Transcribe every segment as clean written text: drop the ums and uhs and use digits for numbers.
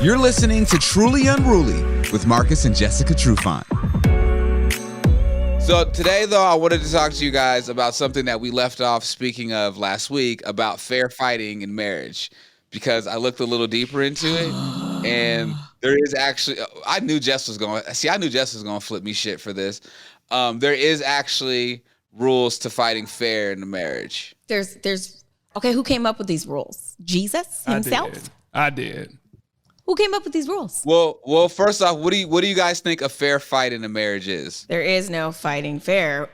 You're listening to Truly Unruly with Marcus and Jessica Trufant. So today, though, I wanted to talk to you guys about something that we left off speaking of last week about fair fighting in marriage, because I looked a little deeper into it, and there is actually, I knew Jess was going to flip me shit for this. There is actually rules to fighting fair in the marriage. Okay, who came up with these rules? Jesus himself? I did. Who came up with these rules? Well, first off, what do you guys think a fair fight in a marriage is? There is no fighting fair.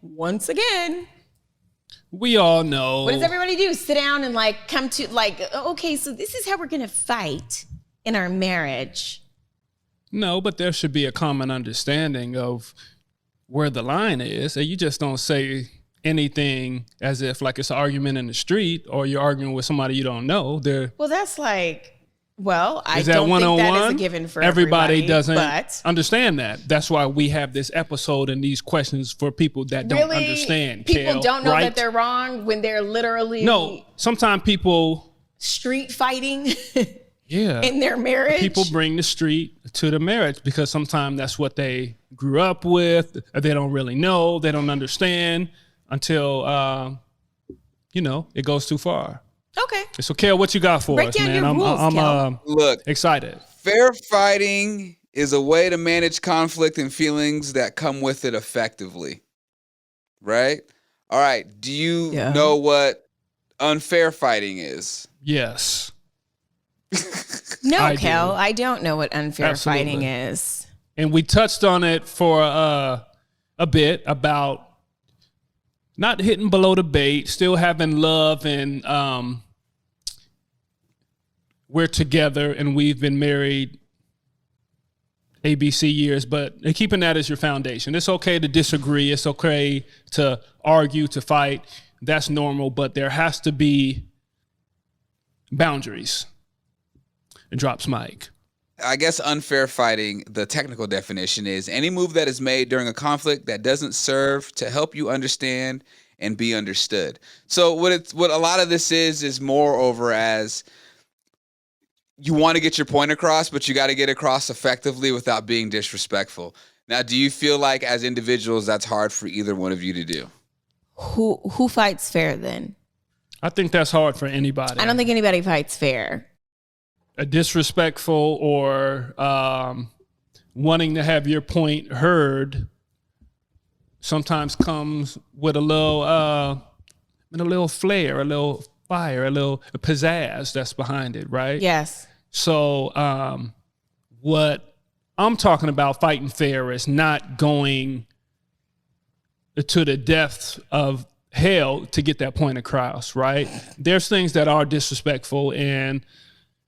Once again. We all know. What does everybody do? Sit down and come to okay, so this is how we're going to fight in our marriage. No, but there should be a common understanding of where the line is. And you just don't say anything as if like it's an argument in the street or you're arguing with somebody you don't know. Well, that's I don't think one-on-one? that is a given for everybody doesn't but understand that. That's why we have this episode and these questions for people that don't understand. People don't know that they're wrong when they're literally sometimes people street fighting yeah in their marriage. People bring the street to the marriage because sometimes that's what they grew up with. They don't really know, they don't understand until it goes too far. Okay. So, Kel, what you got for us, man? I'm excited. Fair fighting is a way to manage conflict and feelings that come with it effectively. Right? All right. Do you know what unfair fighting is? Yes. No, Kel, I don't know what unfair fighting is. And we touched on it for a bit about not hitting below the bait, still having love, and we're together and we've been married ABC years, but keeping that as your foundation. It's okay to disagree. It's okay to argue, to fight. That's normal, but there has to be boundaries. It drops mic. I guess unfair fighting, the technical definition is any move that is made during a conflict that doesn't serve to help you understand and be understood. So what a lot of this is moreover as you want to get your point across, but you got to get across effectively without being disrespectful. Now, do you feel like as individuals that's hard for either one of you to do? Who fights fair then? I think that's hard for anybody. I don't think anybody fights fair. A disrespectful or wanting to have your point heard sometimes comes with a little flair, a little fire, a little pizzazz that's behind it, right? Yes. So what I'm talking about fighting fair is not going to the depths of hell to get that point across, right? There's things that are disrespectful, and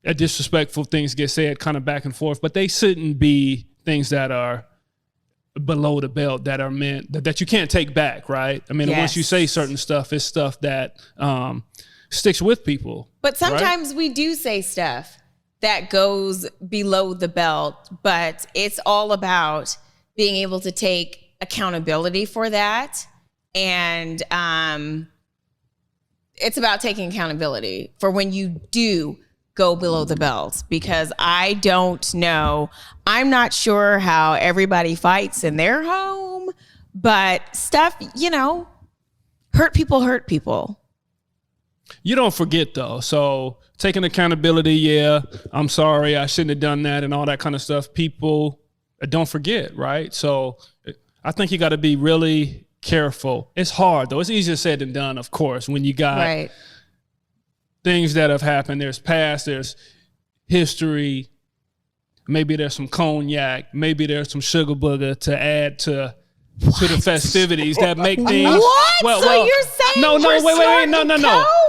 disrespectful things get said kind of back and forth, but they shouldn't be things that are below the belt, that are meant that you can't take back, right? I mean, once you say certain stuff, it's stuff that sticks with people. But sometimes we do say stuff that goes below the belt, but it's all about being able to take accountability for that. And it's about taking accountability for when you do go below the belt, because I don't know. I'm not sure how everybody fights in their home, but stuff, hurt people. You don't forget though. So taking accountability, I'm sorry, I shouldn't have done that and all that kind of stuff. People don't forget, right? So I think you got to be really careful. It's hard though. It's easier said than done, of course, when you got things that have happened. There's past, there's history. Maybe there's some cognac. Maybe there's some sugar booger to add to the festivities that make things. What? So you're saying wait,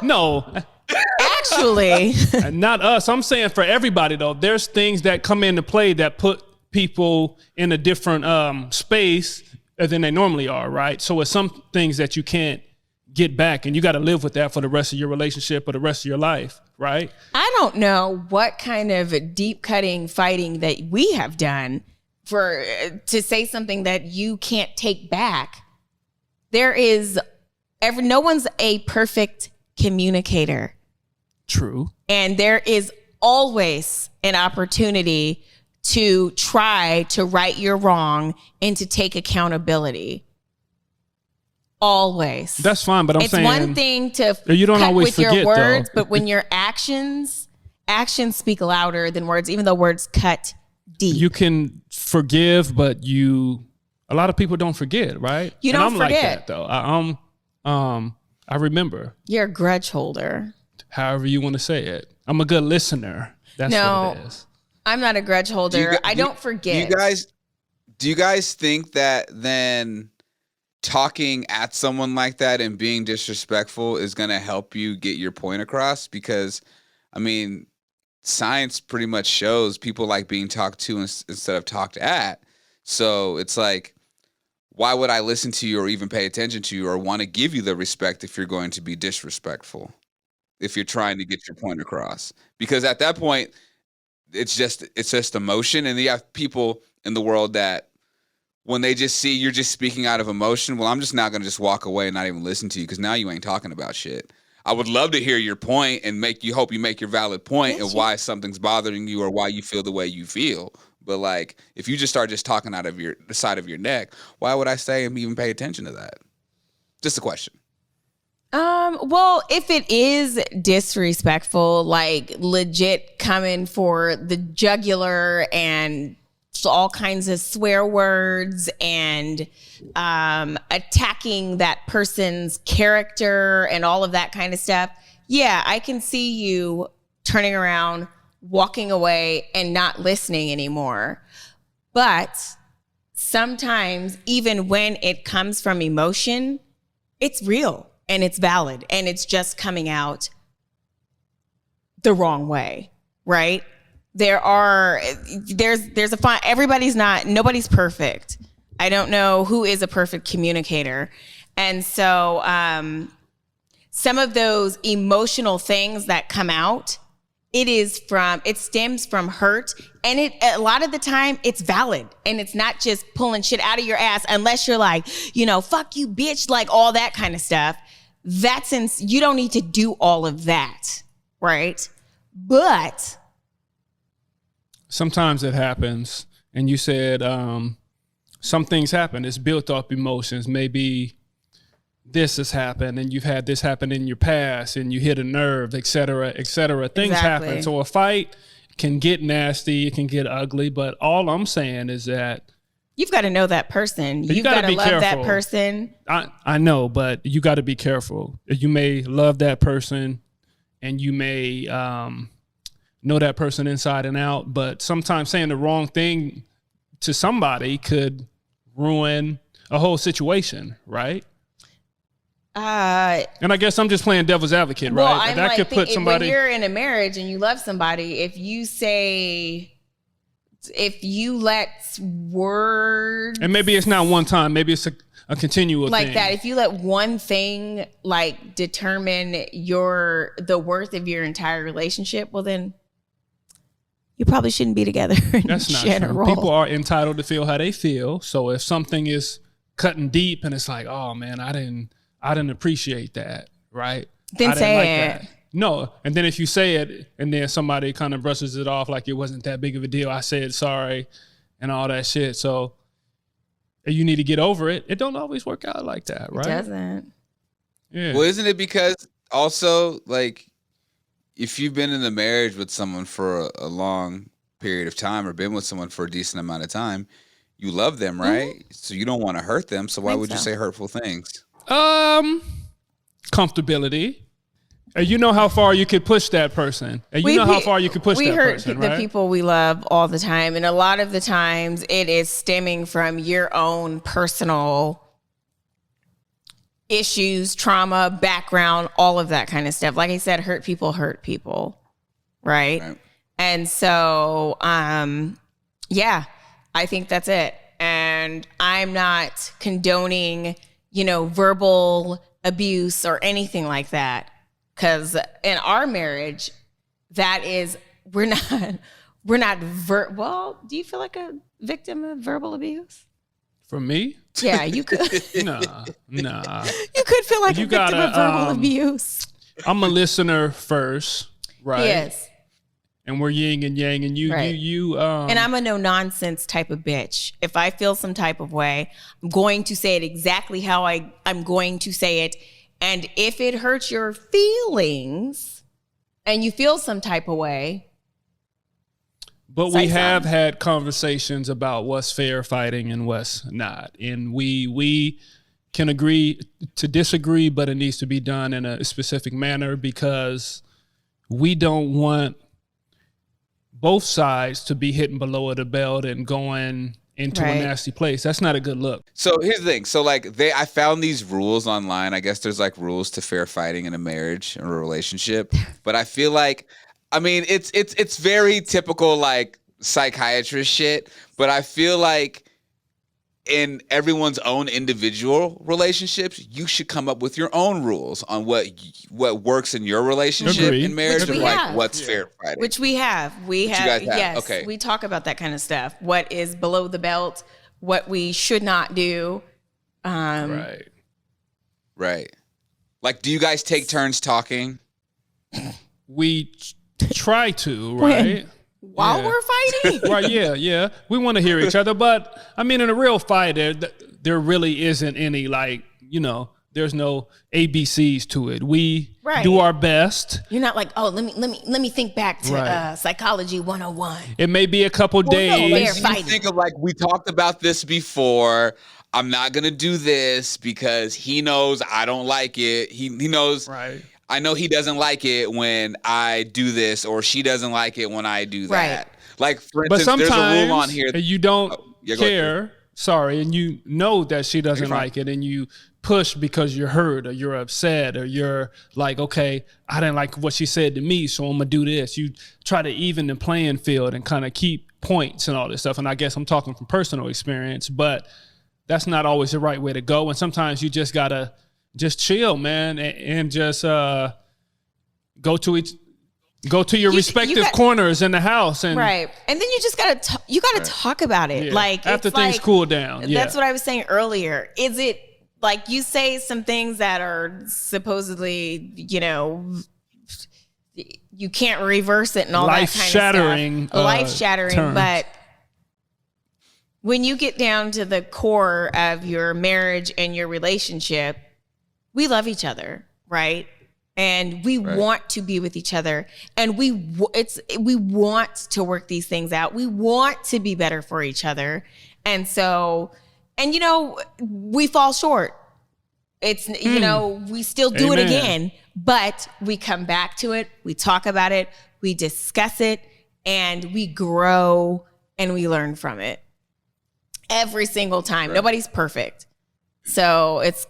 no. Actually, not us. I'm saying for everybody though. There's things that come into play that put people in a different space than they normally are, right? So it's some things that you can't get back, and you got to live with that for the rest of your relationship or the rest of your life, right? I don't know what kind of deep cutting fighting that we have done to say something that you can't take back. No one's a perfect communicator. True. And there is always an opportunity to try to right your wrong and to take accountability. Always. That's fine, but I'm saying it's one thing to you don't cut always with forget, your words, though. but when your actions speak louder than words, even though words cut deep. You can forgive, but a lot of people don't forget, right? You don't and I'm forget. like that though. I remember. You're a grudge holder. However you want to say it. I'm a good listener. That's what it is. I'm not a grudge holder. I don't forget. Do you guys think that then talking at someone like that and being disrespectful is going to help you get your point across? Because, I mean, science pretty much shows people like being talked to instead of talked at. So it's like, why would I listen to you or even pay attention to you or want to give you the respect if you're going to be disrespectful, if you're trying to get your point across? Because at that point, it's just emotion. And you have people in the world that when they just see you're just speaking out of emotion, well, I'm just not going to just walk away and not even listen to you because now you ain't talking about shit. I would love to hear your point and hope you make your valid point of why something's bothering you or why you feel the way you feel. But like, if you just start just talking out of the side of your neck, why would I stay and even pay attention to that? Just a question. Well, if it is disrespectful, like legit coming for the jugular and all kinds of swear words and attacking that person's character and all of that kind of stuff, yeah, I can see you turning around, walking away, and not listening anymore. But sometimes, even when it comes from emotion, it's real and it's valid and it's just coming out the wrong way, right? There's a fine, nobody's perfect. I don't know who is a perfect communicator. And so some of those emotional things that come out, it stems from hurt. And a lot of the time it's valid and it's not just pulling shit out of your ass unless you're like, fuck you, bitch, like all that kind of stuff. You don't need to do all of that, right? But sometimes it happens, and you said some things happen. It's built up emotions. Maybe this has happened, and you've had this happen in your past, and you hit a nerve, et cetera, et cetera. Things happen. So a fight can get nasty. It can get ugly. But all I'm saying is that you've got to know that person. You've got to love careful. That person. I know, but you got to be careful. You may love that person, and you may know that person inside and out, but sometimes saying the wrong thing to somebody could ruin a whole situation, right? And I guess I'm just playing devil's advocate, well, right? I'm that could put somebody. When you're in a marriage and you love somebody, if you let words, and maybe it's not one time, maybe it's a continual like thing. that. If you let one thing like determine the worth of your entire relationship, well then you probably shouldn't be together in That's not general. true. People are entitled to feel how they feel. So if something is cutting deep and it's like, oh man, I didn't appreciate that, right? Then say it. That. No, and then if you say it and then somebody kind of brushes it off like it wasn't that big of a deal, I said sorry and all that shit. So you need to get over it. It don't always work out like that, right? It doesn't. Yeah. Well, isn't it because also like if you've been in a marriage with someone for a long period of time or been with someone for a decent amount of time, you love them, right? Mm-hmm. So you don't want to hurt them. So why would you say hurtful things? Comfortability. You know how far you could push that person. And you know how far you could push that person, We hurt the people we love all the time. And a lot of the times it is stemming from your own personal issues, trauma, background, all of that kind of stuff. Like I said, hurt people, right? And so, yeah, I think that's it. And I'm not condoning, verbal abuse or anything like that. Because in our marriage, we're not, well, do you feel like a victim of verbal abuse? From me? Yeah, you could. Nah. You could feel like a victim of verbal abuse. I'm a listener first, right? Yes. and we're yin and yang, and Right. And I'm a no nonsense type of bitch. If I feel some type of way, I'm going to say it exactly how I'm going to say it. And if it hurts your feelings and you feel some type of way. But we have had conversations about what's fair fighting and what's not. And we can agree to disagree, but it needs to be done in a specific manner because we don't want both sides to be hitting below the belt and going into a nasty place. That's not a good look. So here's the thing. So like I found these rules online. I guess there's like rules to fair fighting in a marriage or a relationship. But I feel like, I mean, it's very typical like psychiatrist shit. But I feel like in everyone's own individual relationships, you should come up with your own rules on what works in your relationship in marriage, and like what's fair fighting. Which we have. We you guys have. Yes. Okay. We talk about that kind of stuff. What is below the belt? What we should not do. Right. Like, do you guys take turns talking? We try to, right? While we're fighting? Right, yeah. We want to hear each other. But, I mean, in a real fight, there really isn't any, like, there's no ABCs to it. We do our best. You're not like, oh, let me think back to Psychology 101. It may be a couple days. You think of, like, we talked about this before. I'm not going to do this because he knows I don't like it. He knows. Right. I know he doesn't like it when I do this, or she doesn't like it when I do that. Right. Like, for instance, there's a rule on here. You don't care, and you know that she doesn't like it, and you push because you're hurt or you're upset or you're like, okay, I didn't like what she said to me, so I'm going to do this. You try to even the playing field and kind of keep points and all this stuff. And I guess I'm talking from personal experience, but that's not always the right way to go. And sometimes you just got to just chill, man, and just go to your respective corners in the house, and and then you just gotta talk about it, like after things cool down. That's what I was saying earlier. Is it like you say some things that are supposedly, you can't reverse it and all that kind of stuff, life-shattering, but when you get down to the core of your marriage and your relationship, we love each other, right? And we want to be with each other, and we want to work these things out. We want to be better for each other, and so, we fall short. It's we still do it again, but we come back to it. We talk about it. We discuss it, and we grow and we learn from it every single time. Right. Nobody's perfect, so it's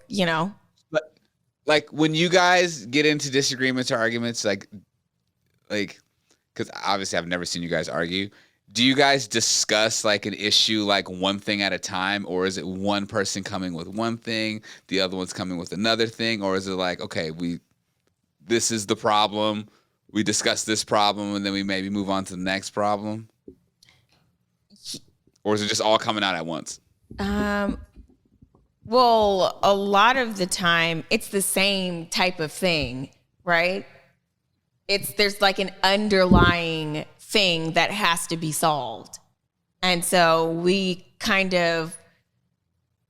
Like when you guys get into disagreements or arguments, like, because obviously I've never seen you guys argue. Do you guys discuss like an issue, like one thing at a time, or is it one person coming with one thing, the other one's coming with another thing, or is it like, okay, this is the problem, we discuss this problem, and then we maybe move on to the next problem, or is it just all coming out at once? Well, a lot of the time it's the same type of thing, right? There's like an underlying thing that has to be solved. And so we kind of,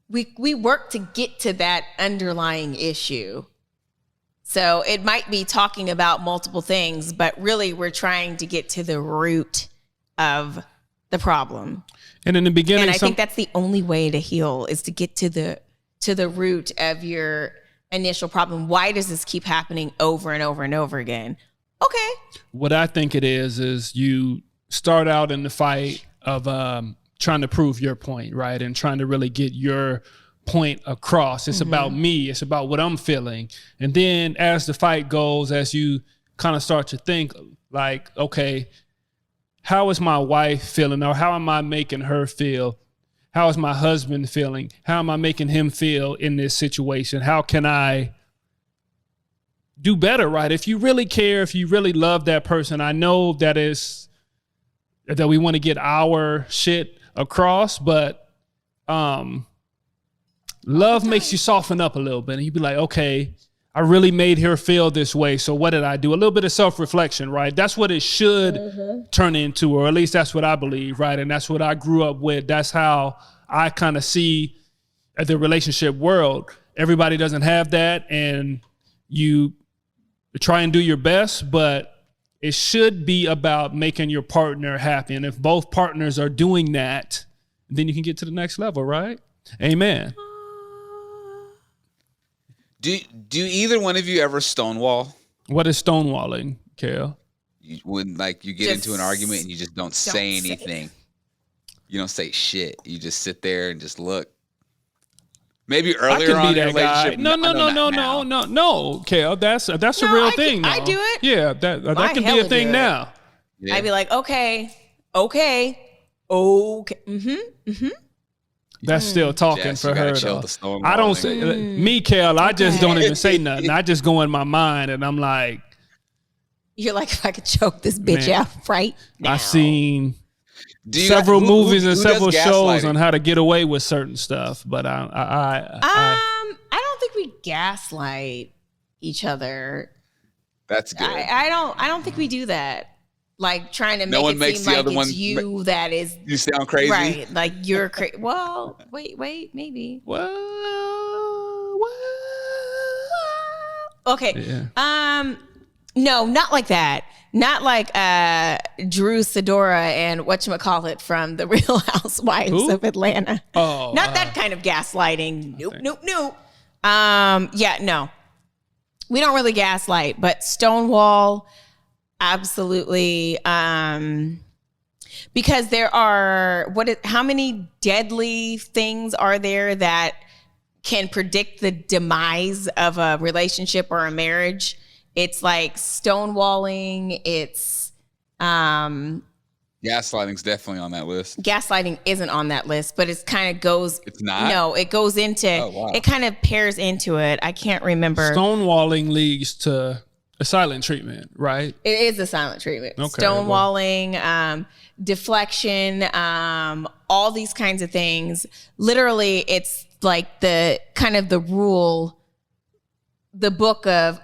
we work to get to that underlying issue. So it might be talking about multiple things, but really we're trying to get to the root of the problem. And in the beginning, and I think that's the only way to heal, is to get to the root of your initial problem. Why does this keep happening over and over and over again? Okay. What I think it is you start out in the fight of trying to prove your point, right? And trying to really get your point across. It's about me. It's about what I'm feeling. And then as the fight goes, as you kind of start to think like, okay, how is my wife feeling, or how am I making her feel? How is my husband feeling? How am I making him feel in this situation? How can I do better, right? If you really care, if you really love that person, I know that we want to get our shit across, but love makes you soften up a little bit, and you be like, okay, I really made her feel this way. So what did I do? A little bit of self-reflection, right? That's what it should turn into, or at least that's what I believe, right? And that's what I grew up with. That's how I kind of see the relationship world. Everybody doesn't have that, and you try and do your best, but it should be about making your partner happy. And if both partners are doing that, then you can get to the next level, right? Amen. Do either one of you ever stonewall? What is stonewalling, Kale? When like you get Just into an argument and you just don't say anything. You don't say shit. You just sit there and just look. Maybe earlier on in your relationship. No, Kale. That's a real thing. I do it. Yeah, that can be a thing now. Yeah. I'd be like, okay. That's still talking Jess, for you gotta her. chill Though. the stonewalling. I don't say me, Kale. I just don't even say nothing. I just go in my mind and I'm like, You're like, if I could choke this bitch Man. out right now. I've seen Do you several who movies and does several shows gaslighting? on how to get away with certain stuff, but I don't think we gaslight each other. That's good. I don't think we do that. Like trying to No make one it makes seem the like other it's one- you that is You sound crazy. right. Like you're crazy. Well, wait, maybe. well, Okay. yeah. No, not like that. Not like Drew Sidora and whatchamacallit from the Real Housewives Who? of Atlanta. Oh, Not that kind of gaslighting. Nope. Yeah, no. We don't really gaslight, but stonewall, absolutely. Because there are how many deadly things are there that can predict the demise of a relationship or a marriage? It's like stonewalling. It's Gaslighting's definitely on that list. gaslighting isn't on that list, but it's kind of goes. It's not? No, it goes into. Oh, wow. It kind of pairs into it. I can't remember. Stonewalling leads to a silent treatment, right? It is a silent treatment. Okay, Stonewalling, deflection, all these kinds of things. Literally, it's like the kind of the rule, the book of,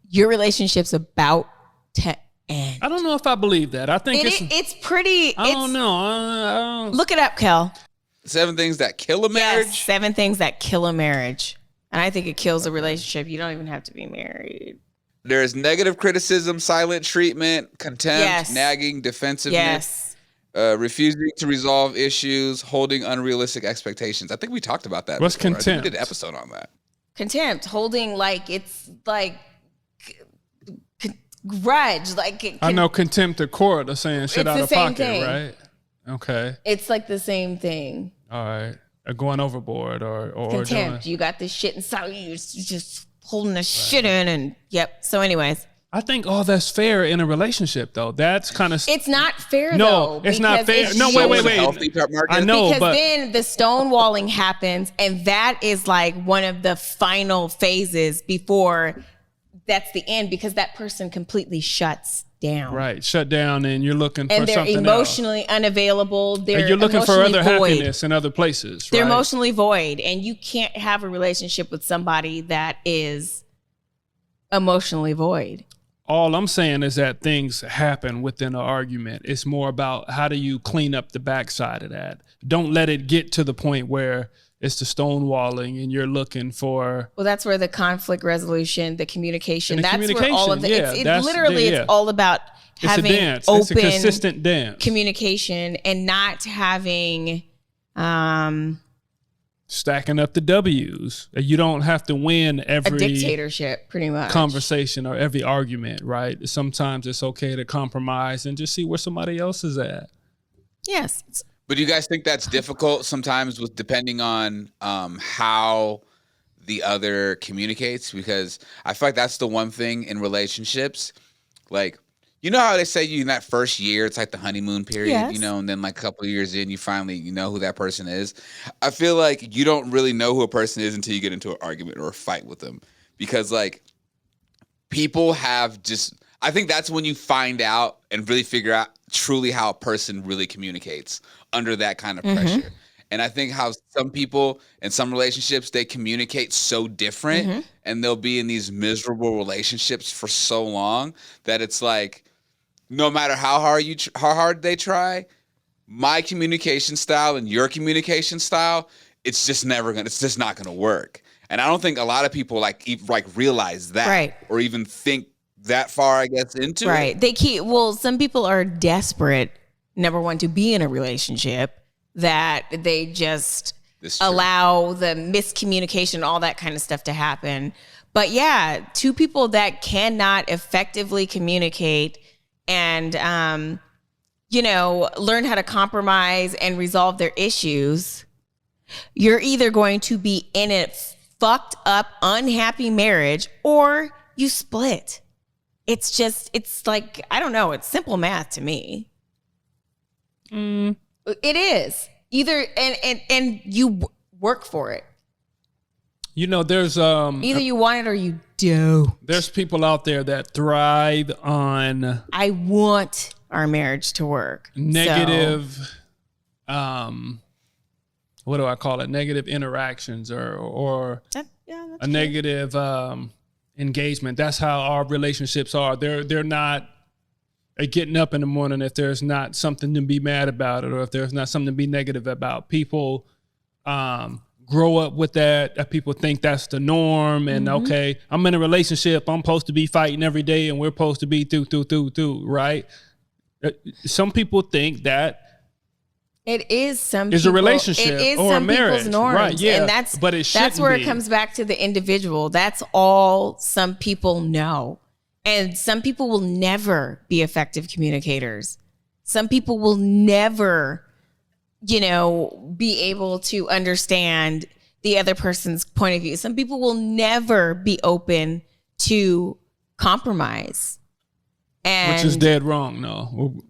your relationship's about to end. I don't know if I believe that. I think It's pretty. I don't know. I don't. Look it up, Kel. 7 things that kill a marriage. Yes, 7 things that kill a marriage. And I think it kills a relationship. You don't even have to be married. There's negative criticism, silent treatment, contempt, Yes. nagging, defensiveness, refusing to resolve issues, holding unrealistic expectations. I think we talked about that. What's before. I think contempt? we did an episode on that. Contempt, holding like it's like grudge. Like I know contempt of court or saying shit It's out the of same pocket, thing. right? Okay. It's like the same thing. All right. Going overboard or Contempt. doing. You got this shit inside you. You're just holding the shit in, and yep. So, anyways, I think all that's fair in a relationship, though. That's kind of it's not fair. No, though, it's not because fair. it's No, wait. showing- Healthy market. I know, Because but then the stonewalling happens, and that is like one of the final phases before that's the end, because that person completely shuts down. right, shut down, and you're looking for And they're something else. emotionally unavailable. They're And you're looking for emotionally other void. happiness in other places. They're right? emotionally void, and you can't have a relationship with somebody that is emotionally void. All I'm saying is that things happen within an argument. It's more about how do you clean up the backside of that. Don't let it get to the point where it's the stonewalling and you're looking for. Well, that's where the conflict resolution, the communication, And the that's where all of the, communication, yeah, it's literally, yeah. it's all about It's a having dance. open It's a consistent dance. communication and not having, Stacking up the W's. You don't have to win a every dictatorship, pretty much. conversation or every argument, right? Sometimes it's okay to compromise and just see where somebody else is at. Yes. But do you guys think that's difficult sometimes with depending on how the other communicates? Because I feel like that's the one thing in relationships. Like, you know how they say you in that first year, it's like the honeymoon period, Yes. you know, and then like a couple of years in, you finally, you know who that person is. I feel like you don't really know who a person is until you get into an argument or a fight with them. Because like people have just, I think that's when you find out and really figure out truly how a person really communicates under that kind of pressure. And I think how some people in some relationships, they communicate so different and they'll be in these miserable relationships for so long that it's like, no matter how hard they try, my communication style and your communication style, it's just not gonna work. And I don't think a lot of people like realize that, Right. or even think that far, I guess, into it. Right. Some people are desperate, number one, to be in a relationship, that they just allow the miscommunication, all that kind of stuff to happen. But yeah, two people that cannot effectively communicate and, learn how to compromise and resolve their issues, you're either going to be in a fucked up, unhappy marriage, or you split. It's like, I don't know. It's simple math to me. It is either, and you work for it. There's Either you want it or you do. There's people out there that thrive on I want our marriage to work. Negative, what do I call it? Negative interactions or a negative engagement. That's how our relationships are. They're not getting up in the morning if there's not something to be mad about it, or if there's not something to be negative about. People grow up with that. People think that's the norm. And okay, I'm in a relationship. I'm supposed to be fighting every day, and we're supposed to be through, right? Some people think that it is a relationship or a marriage, norms, right? Yeah, and that's where it comes back to the individual. That's all some people know, and some people will never be effective communicators. Some people will never, be able to understand the other person's point of view. Some people will never be open to compromise, which is dead wrong. No.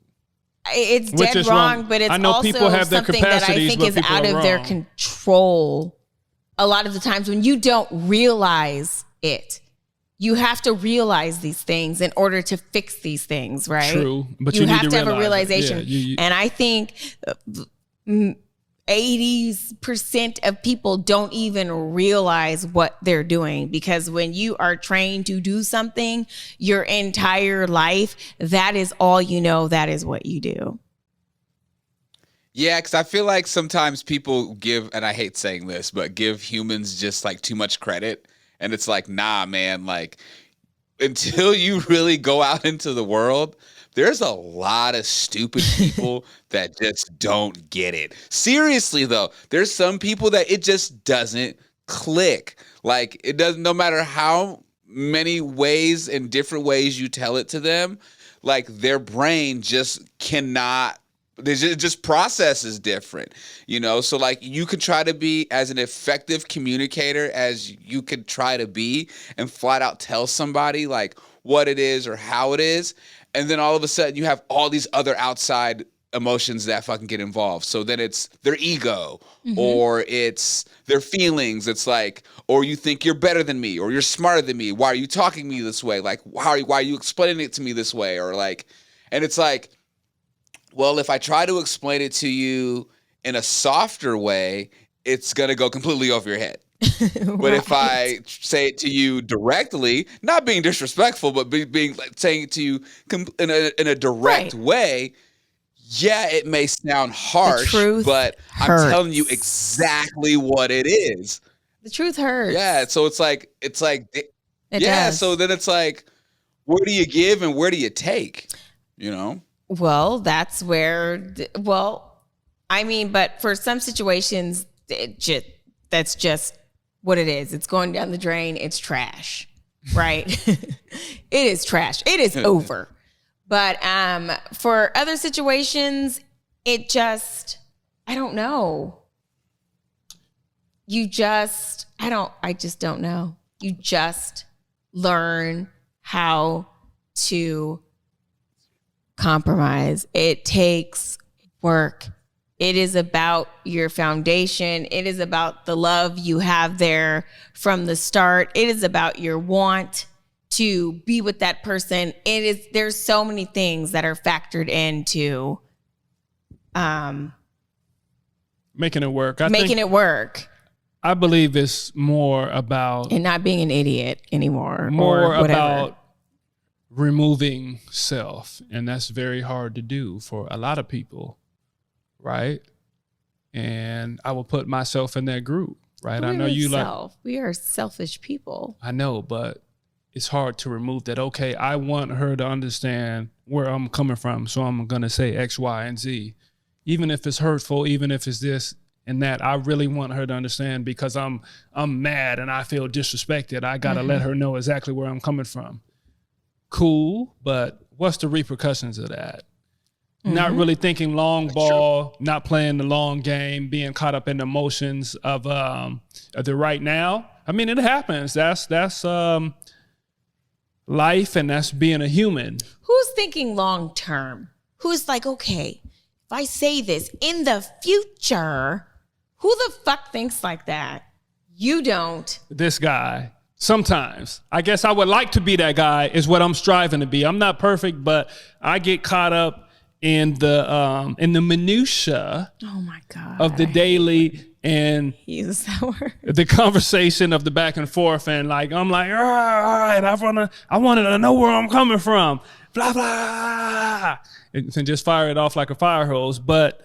It's dead wrong, but it's also people have their something that I think is out of their control. A lot of the times when you don't realize it, you have to realize these things in order to fix these things, right? True, but you have to have a realization. Yeah, and I think 80% of people don't even realize what they're doing, because when you are trained to do something your entire life, that is all you know, that is what you do. Yeah, because I feel like sometimes people give, and I hate saying this, but give humans just like too much credit. And it's like, nah, man, like until you really go out into the world, there's a lot of stupid people that just don't get it. Seriously, though, there's some people that it just doesn't click. Like, it doesn't, no matter how many ways and different ways you tell it to them, like their brain just cannot, it just processes different, So like you could try to be as an effective communicator as you could try to be and flat out tell somebody like what it is or how it is. And then all of a sudden you have all these other outside emotions that fucking get involved. So then it's their ego or it's their feelings. It's like, or you think you're better than me or you're smarter than me. Why are you talking to me this way? Like, why are you explaining it to me this way? Or like, and it's like, well, if I try to explain it to you in a softer way, it's going to go completely over your head. But if I say it to you directly, not being disrespectful, but being like saying it to you in a direct way, yeah, it may sound harsh, but hurts. I'm telling you exactly what it is. The truth hurts. Yeah, so it does. So then it's like, where do you give and where do you take? Well, that's where. But for some situations, that's just what it is. It's going down the drain. It's trash, right? It is trash. It is over. But for other situations, I don't know. I just don't know. You just learn how to compromise. It takes work. It is about your foundation. It is about the love you have there from the start. It is about your want to be with that person. There's so many things that are factored into Making it work. Making it work. I believe it's more about And not being an idiot anymore. more or whatever. about removing self, and that's very hard to do for a lot of people, right? And I will put myself in that group, right? I know you like. We are selfish people. I know, but it's hard to remove that. Okay, I want her to understand where I'm coming from, so I'm gonna say X, Y, and Z, even if it's hurtful, even if it's this and that. I really want her to understand because I'm mad and I feel disrespected. I gotta let her know exactly where I'm coming from. Cool, but what's the repercussions of that? Not really thinking long ball, not playing the long game, being caught up in the emotions of the right now. I mean, it happens. That's life, and that's being a human. Who's thinking long term? Who's like, okay, if I say this in the future, who the fuck thinks like that? You don't. This guy. Sometimes. I guess I would like to be that guy is what I'm striving to be. I'm not perfect, but I get caught up in the minutia Oh my God. of the daily and Use that word. the conversation of the back and forth, and like I'm like, all right, I wanted to know where I'm coming from, blah blah, and just fire it off like a fire hose. But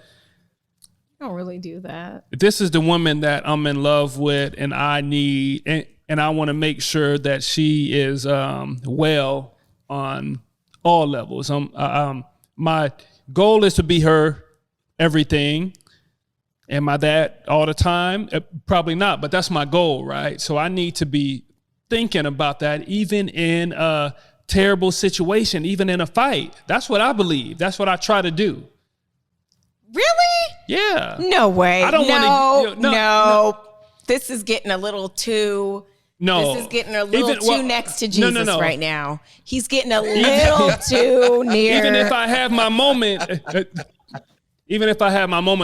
I don't really do that. this is the woman that I'm in love with, and I need, and I want to make sure that she is well on all levels. My goal is to be her everything. Am I that all the time? Probably not, but that's my goal, right? So I need to be thinking about that even in a terrible situation, even in a fight. That's what I believe. That's what I try to do. Really? Yeah. No way. I don't want to. No. This is getting a little too. No. This is getting a little too next to Jesus right now. He's getting a little too near. Even if I have my moment,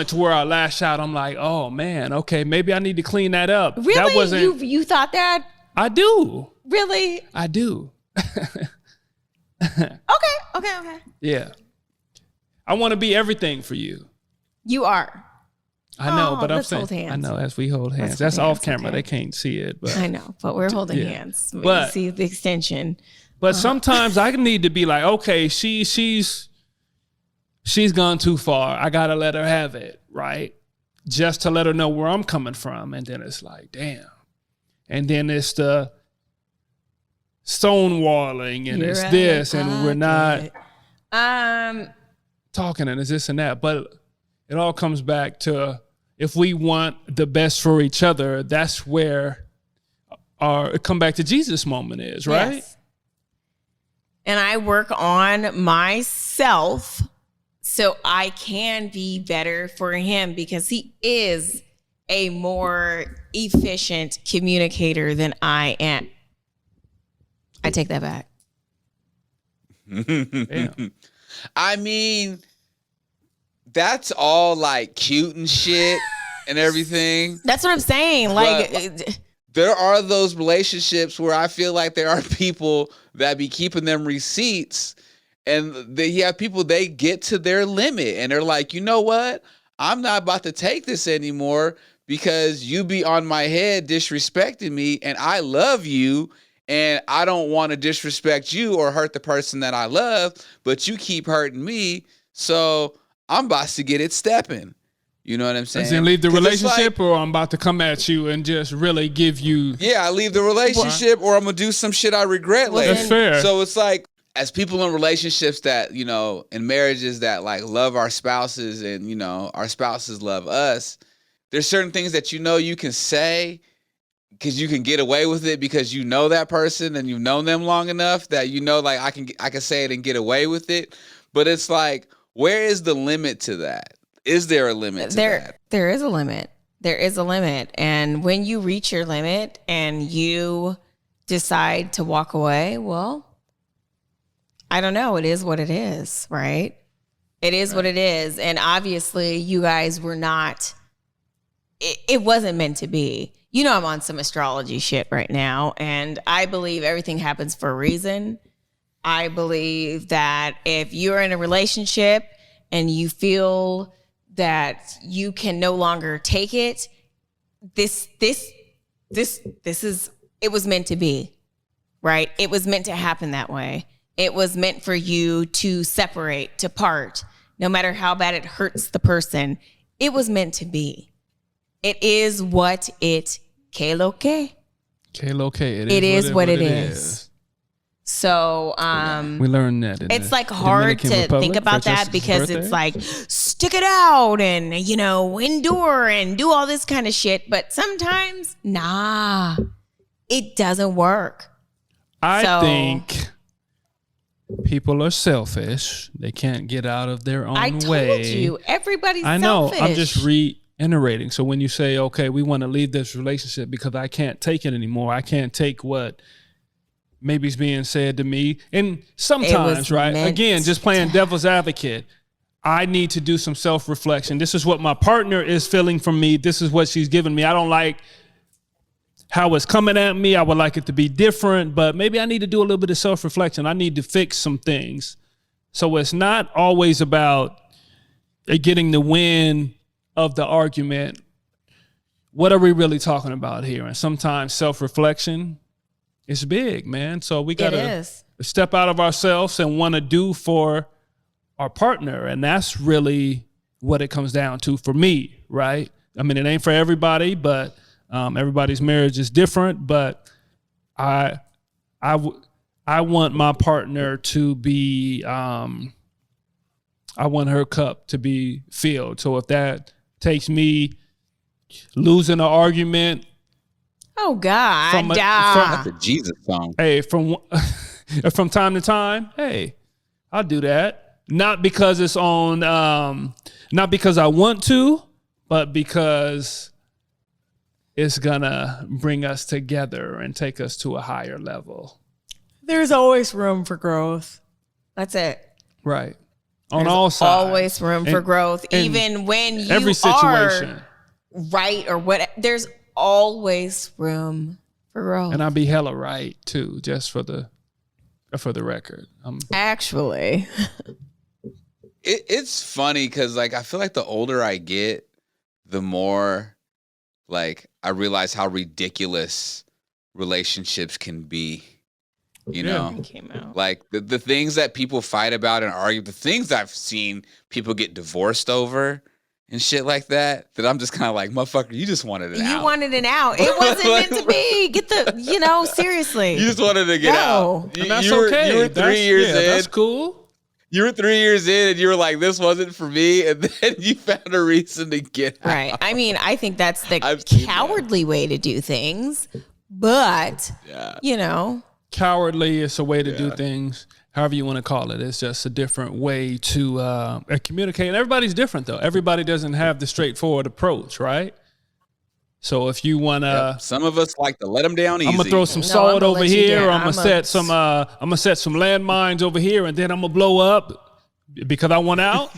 to where I lash out, I'm like, oh man, okay, maybe I need to clean that up. Really? That wasn't. You thought that? I do. Really? I do. Okay. Yeah. I want to be everything for you. You are. I know, but I'm let's saying, hold hands. I know as we hold hands. Let's That's hold off hands, camera. okay. They can't see it, but I know, but we're holding Yeah. hands. But- You see the extension. But sometimes I need to be like, okay, she's gone too far. I gotta let her have it, right? Just to let her know where I'm coming from. And then it's like, damn. And then it's the stonewalling, and You're it's out this, of and we're not pocket. talking, and it's this and that. But it all comes back to if we want the best for each other, that's where our come back to Jesus moment is, right? Yes. And I work on myself so I can be better for him because he is a more efficient communicator than I am. I take that back. Damn. I mean, that's all like cute and shit and everything. That's what I'm saying. Like, There are those relationships where I feel like there are people that be keeping them receipts, and you have people, they get to their limit and they're like, you know what? I'm not about to take this anymore because you be on my head disrespecting me, and I love you, and I don't want to disrespect you or hurt the person that I love, but you keep hurting me, so I'm about to get it stepping. You know what I'm saying? As in leave the 'Cause it's relationship, like, or I'm about to come at you and just really give you. yeah, I leave the relationship, or I'm gonna do some shit I regret later. That's fair. So it's like, as people in relationships that, you know, in marriages that like love our spouses, and, you know, our spouses love us, there's certain things that, you know, you can say because you can get away with it because you know that person and you've known them long enough that, you know, like I can say it and get away with it. But it's like, where is the limit to that? Is there a limit to that? There is a limit. There is a limit. And when you reach your limit and you decide to walk away, well, I don't know. It is what it is, right? It is what it is. And obviously you guys were not, it wasn't meant to be. You know, I'm on some astrology shit right now, and I believe everything happens for a reason. I believe that if you're in a relationship and you feel that you can no longer take it, this is, it was meant to be, right? It was meant to happen that way. It was meant for you to separate, to part, no matter how bad it hurts the person. It was meant to be. It is what it, que lo que. Que lo que. It is what it is. So we learned that. It's like hard to think about that because it's like stick it out and, you know, endure and do all this kind of shit. But sometimes, nah, it doesn't work. I think people are selfish. They can't get out of their own way. I told you, everybody's selfish. I know. I'm just reiterating. So when you say, okay, we want to leave this relationship because I can't take it anymore. I can't take what maybe is being said to me. And sometimes, right, again, just playing devil's advocate, I need to do some self-reflection. This is what my partner is feeling from me. This is what she's giving me. I don't like how it's coming at me. I would like it to be different, but maybe I need to do a little bit of self-reflection. I need to fix some things. So it's not always about getting the win of the argument. What are we really talking about here? And sometimes self-reflection is big, man. So we got to step out of ourselves and want to do for our partner. And that's really what it comes down to for me, right? I mean, it ain't for everybody, but everybody's marriage is different. But I want my partner to be, I want her cup to be filled. So if that takes me losing an argument, oh God! That's a Jesus song. Hey, from time to time, hey, I'll do that. Not because it's on, not because I want to, but because it's gonna bring us together and take us to a higher level. There's always room for growth. That's it. Right. On all sides. Always room for growth, even when you every situation are right or what. There's always room for growth. And I'll be hella right too, just for the record. Actually, it's funny because like I feel like the older I get, the more like I realize how ridiculous relationships can be. You know, like the things that people fight about and argue, the things I've seen people get divorced over and shit like that I'm just kind of like, motherfucker, you just wanted it out. You wanted it out. It wasn't meant to be. Get the, seriously. You just wanted to get out. And that's okay. You were 3 years in. That's cool. You were 3 years in and you were like, this wasn't for me. And then you found a reason to get out. Right. I mean, I think that's the cowardly way to do things. But, cowardly is a way to do things, however you want to call it. It's just a different way to communicate. And everybody's different, though. Everybody doesn't have the straightforward approach, right? So if you want to... Some of us like to let them down easy. I'm going to throw some salt over here. I'm going to set some landmines over here, and then I'm going to blow up because I want out.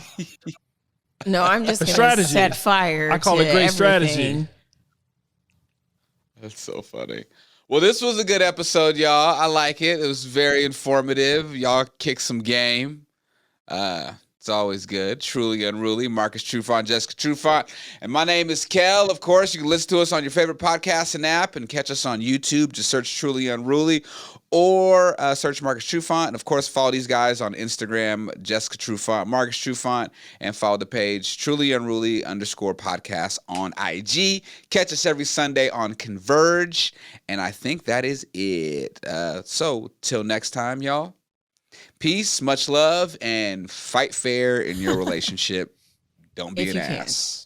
No, I'm just going to set fire I call it great strategy. That's so funny. Well, this was a good episode, y'all. I like it. It was very informative. Y'all kicked some game. It's always good. Truly Unruly. Marcus Trufant, Jessica Trufant. And my name is Kel. Of course, you can listen to us on your favorite podcasting app and catch us on YouTube. Just search Truly Unruly or search Marcus Trufant. And, of course, follow these guys on Instagram, Jessica Trufant, Marcus Trufant, and follow the page Truly Unruly _podcast on IG. Catch us every Sunday on Converge. And I think that is it. So, till next time, y'all. Peace, much love, and fight fair in your relationship. Don't be an ass.